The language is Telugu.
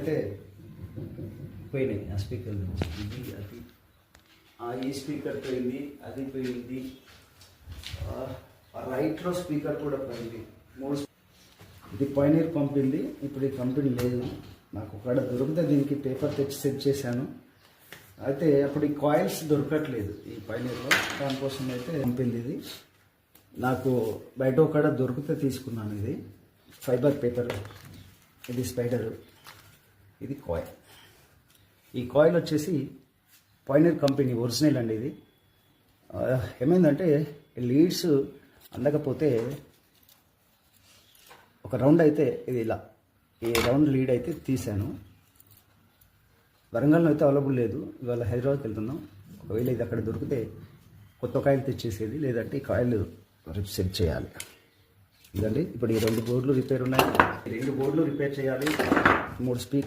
అయితే పోయినాయి ఆ స్పీకర్ నుంచి. ఇది అది ఈ స్పీకర్ పోయింది, అది పోయింది, రైట్లో స్పీకర్ కూడా పోయింది. ఇది పైనీర్ పంపింది. ఇప్పుడు ఈ కంపెనీ లేదు, నాకు ఒకడ దొరికితే దీనికి పేపర్ తెచ్చి సెట్ చేశాను. అయితే అప్పుడు ఈ కాయిల్స్ దొరకట్లేదు ఈ పైనీర్లో, దానికోసం అయితే పంపింది. ఇది నాకు బయట ఒకడ దొరికితే తీసుకున్నాను. ఇది ఫైబర్ పేపర్, ఇది స్పైడర్, ఇది కాయిల్. ఈ కాయిల్ వచ్చేసి పైనీర్ కంపెనీ ఒరిజినల్ అండి. ఇది ఏమైందంటే లీడ్స్ అందకపోతే ఒక రౌండ్ అయితే ఇది ఇలా ఈ రౌండ్ లీడ్ అయితే తీసాను. వరంగల్లో అయితే అవైలబుల్ లేదు, ఇవాళ హైదరాబాద్కి వెళ్తున్నాం. ఒకవేళ ఇది అక్కడ దొరికితే కొత్త కాయిల్ తెచ్చేసేది, లేదంటే ఈ కాయిల్ సెట్ చేయాలి. ఇదండి ఇప్పుడు ఈ 2 బోర్డులు రిపేర్ ఉన్నాయి. 2 బోర్డులు రిపేర్ చేయాలి, 3 స్పీకర్